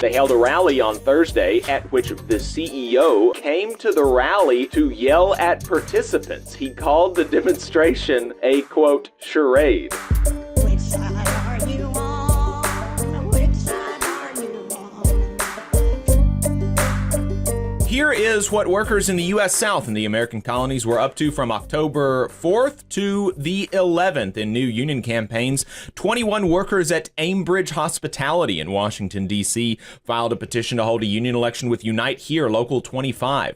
They held a rally on Thursday at which the CEO came to the rally to yell at participants. He called the demonstration a, quote, charade. Which side are you on? Which side are you on? Here is what workers in the U.S. South and the American colonies were up to from October 4th to the 11th in new union campaigns. 21 workers at Aimbridge Hospitality in Washington, D.C. filed a petition to hold a union election with Unite Here, Local 25.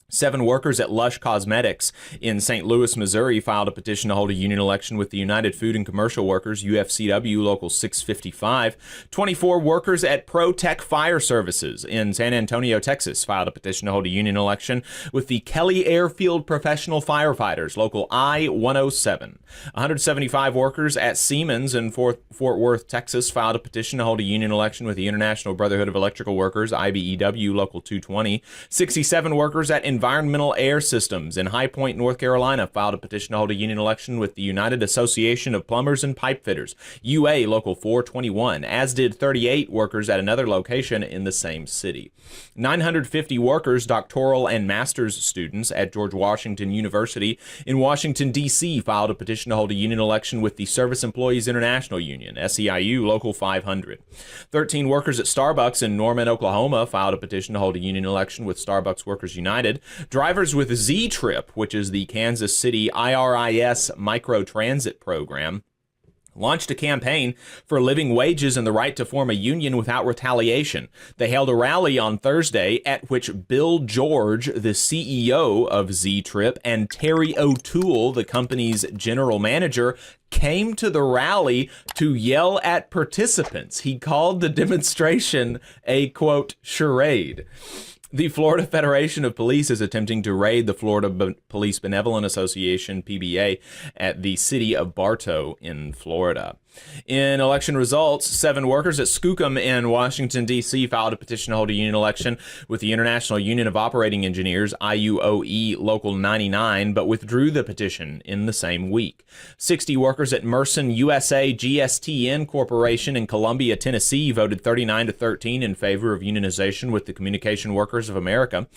7 workers at Lush Cosmetics in St. Louis, Missouri filed a petition to hold a union election with the United Food and Commercial Workers, UFCW, Local 655. 24 workers at ProTech Fire Services in San Antonio, Texas filed a petition to hold a union election with the Kelly Airfield Professional Firefighters, Local I-107. 175 workers at Siemens in Fort Worth, Texas filed a petition to hold a union election with the International Brotherhood of Electrical Workers, IBEW, Local 220. 67 workers at Environmental Air Systems in High Point, North Carolina filed a petition to hold a union election with the United Association of Plumbers and Pipe Fitters, UA Local 421, as did 38 workers at another location in the same city. 950 workers, doctoral and master's students at George Washington University in Washington, D.C. filed a petition to hold a union election with the Service Employees International Union, SEIU Local 500. 13 workers at Starbucks in Norman, Oklahoma filed a petition to hold a union election with Starbucks Workers United. Drivers with Z-Trip, which is the Kansas City IRIS microtransit program, launched a campaign for living wages and the right to form a union without retaliation. They held a rally on Thursday at which Bill George, the CEO of Z-Trip, and Terry O'Toole, the company's general manager, came to the rally to yell at participants. He called the demonstration a, quote, charade. The Florida Federation of Police is attempting to raid the Florida Police Benevolent Association, PBA, at the city of Bartow in Florida. In election results, 7 workers at Skookum in Washington, D.C. filed a petition to hold a union election with the International Union of Operating Engineers, IUOE Local 99, but withdrew the petition in the same week. 60 workers at Merson USA GSTN Corporation in Columbia, Tennessee voted 39-13 in favor of unionization with the Communication Workers of America.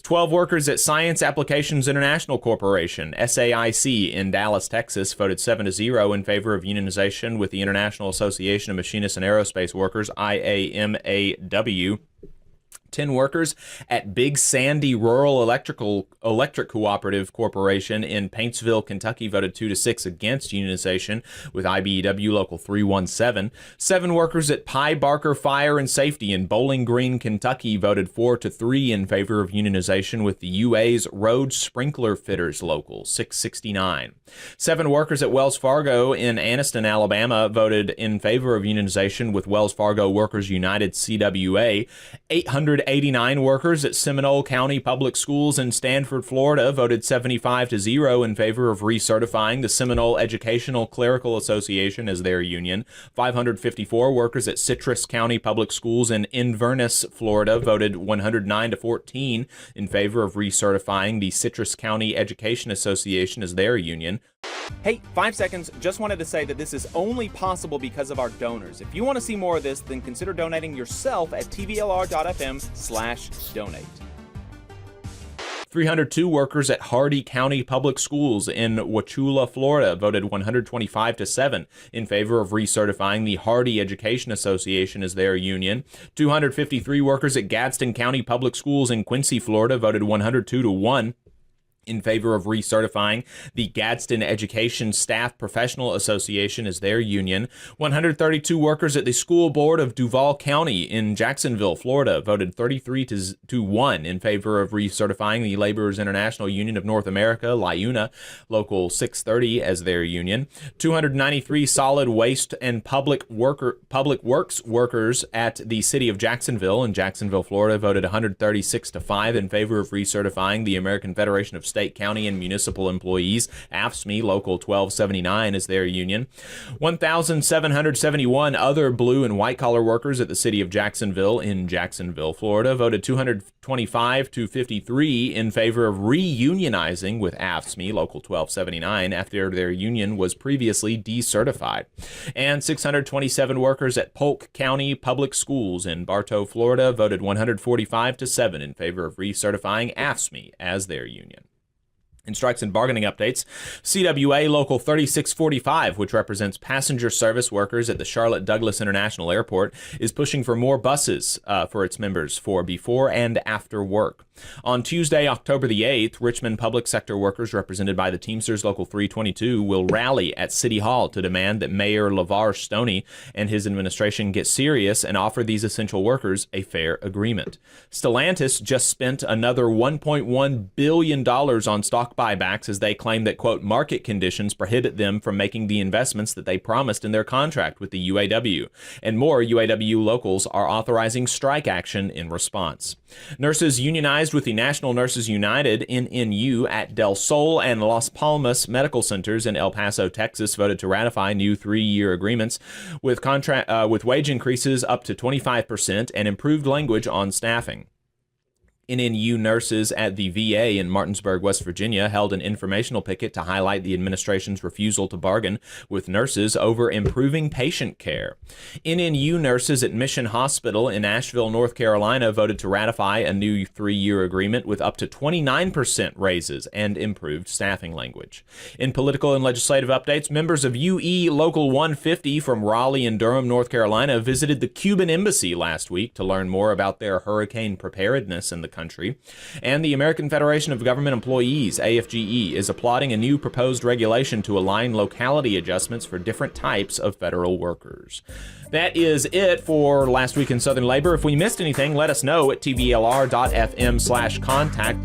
12 workers at Science Applications International Corporation, SAIC, in Dallas, Texas, voted 7-0 in favor of unionization with the International Association of Machinists and Aerospace Workers, IAMAW. 10 workers at Big Sandy Rural Electric Cooperative Corporation in Paintsville, Kentucky voted 2-6 against unionization with IBEW Local 317. 7 workers at Pye Barker Fire and Safety in Bowling Green, Kentucky voted 4-3 in favor of unionization with the UA's Road Sprinkler Fitters Local 669. 7 workers at Wells Fargo in Anniston, Alabama voted in favor of unionization with Wells Fargo Workers United, CWA. 889 workers at Seminole County Public Schools in Stanford, Florida voted 75-0 in favor of recertifying the Seminole Educational Clerical Association as their union. 554 workers at Citrus County Public Schools in Inverness, Florida voted 109-14 in favor of recertifying the Citrus County Education Association as their union. Hey, 5 seconds. Just wanted to say that this is only possible because of our donors. If you want to see more of this, then consider donating yourself at tvlr.fm/donate. 302 workers at Hardy County Public Schools in Wauchula, Florida voted 125-7 in favor of recertifying the Hardy Education Association as their union. 253 workers at Gadsden County Public Schools in Quincy, Florida voted 102-1 in favor of recertifying the Gadsden Education Staff Professional Association as their union. 132 workers at the School Board of Duval County in Jacksonville, Florida voted 33-1 in favor of recertifying the Laborers International Union of North America, LIUNA, Local 630 as their union. 293 solid waste and public works workers at the city of Jacksonville in Jacksonville, Florida voted 136-5 in favor of recertifying the American Federation of state, county, and municipal employees. AFSCME Local 1279 is their union. 1,771 other blue and white-collar workers at the city of Jacksonville in Jacksonville, Florida, voted 225 to 53 in favor of reunionizing with AFSCME Local 1279 after their union was previously decertified. And 627 workers at Polk County Public Schools in Bartow, Florida, voted 145 to 7 in favor of recertifying AFSCME as their union. In strikes and bargaining updates, CWA Local 3645, which represents passenger service workers at the Charlotte Douglas International Airport, is pushing for more buses for its members for before and after work. On Tuesday, October the 8th, Richmond public sector workers represented by the Teamsters Local 322 will rally at City Hall to demand that Mayor LeVar Stoney and his administration get serious and offer these essential workers a fair agreement. Stellantis just spent another $1.1 billion on stock buybacks as they claim that, quote, market conditions prohibit them from making the investments that they promised in their contract with the UAW. And more UAW locals are authorizing strike action in response. Nurses unionized with the National Nurses United, NNU, at Del Sol and Las Palmas medical centers in El Paso, Texas, voted to ratify new 3-year agreements with wage increases up to 25% and improved language on staffing. NNU nurses at the VA in Martinsburg, West Virginia, held an informational picket to highlight the administration's refusal to bargain with nurses over improving patient care. NNU nurses at Mission Hospital in Asheville, North Carolina, voted to ratify a new 3-year agreement with up to 29% raises and improved staffing language. In political and legislative updates, members of UE Local 150 from Raleigh and Durham, North Carolina, visited the Cuban embassy last week to learn more about their hurricane preparedness in the country. And the American Federation of Government Employees, AFGE, is applauding a new proposed regulation to align locality adjustments for different types of federal workers. That is it for Last Week in Southern Labor. If we missed anything, let us know at tvlr.fm/contact.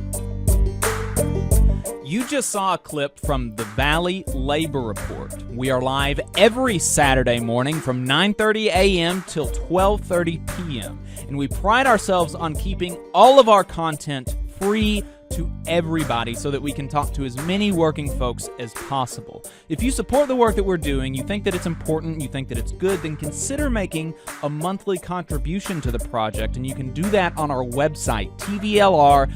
You just saw a clip from the Valley Labor Report. We are live every Saturday morning from 9:30 a.m. till 12:30 p.m. And we pride ourselves on keeping all of our content free to everybody so that we can talk to as many working folks as possible. If you support the work that we're doing, you think that it's important, you think that it's good, then consider making a monthly contribution to the project, and you can do that on our website, tvlr.fm.